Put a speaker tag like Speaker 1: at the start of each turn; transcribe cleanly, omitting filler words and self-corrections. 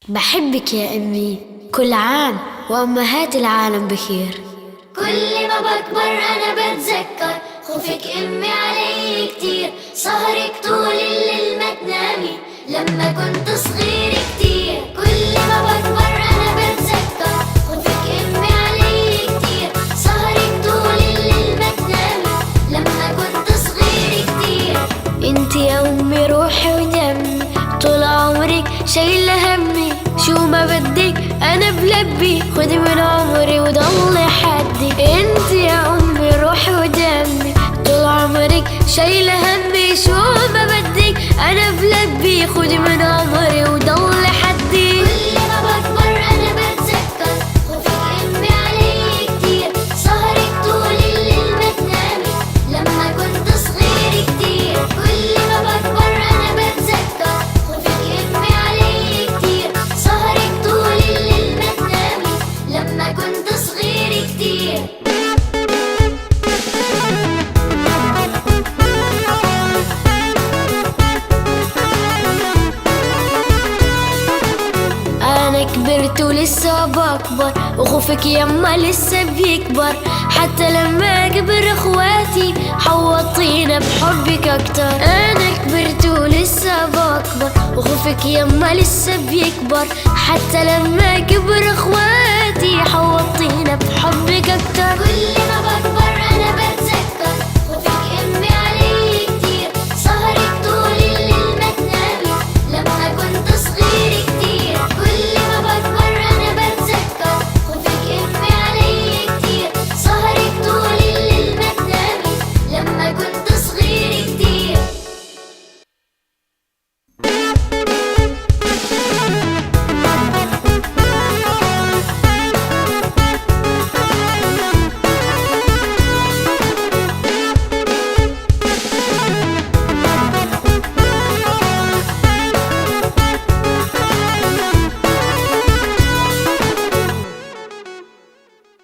Speaker 1: بحبك يا أمي، كل عام وأمهات العالم بخير.
Speaker 2: كل ما بكبر أنا بتذكر خوفك أمي علي كتير، سهرك طول الليل ما تنامي لما كنت صغير كتير. كل ما بكبر أنا بتذكر خوفك أمي علي كتير، سهرك طول الليل ما تنامي لما كنت صغير كتير.
Speaker 1: انت يا أمي روحي ودمي، طول عمرك شايلة همي، شو ما بدك أنا بلبي، خدي من عمري وضل حدي. انت يا أمي روحي ودمي، طول عمرك شايلة همي، شو ما بدك أنا بلبي، خدي من عمري وضل حدي.
Speaker 2: كل ما بكبر أنا بتذكر خوفك أمي علي كتير، سهرك طول الليل ما تنامي لما كنت صغير كتير. كل ما بكبر أنا بتذكر خوفك أمي علي كتير، سهرك طول الليل ما تنامي لما كنت صغير كتير.
Speaker 1: أنا كبرت ولسه بكبر، وخوفك يما لسه بيكبر، حتى لما أكبر إخواتي حوطينا بحبك أكتر. أنا كبرت ولسه بكبر، وخوفك يما لسه بيكبر، حتى لما أكبر إخواتي حوطينا بحبك أكتر.
Speaker 2: كل ما بكبر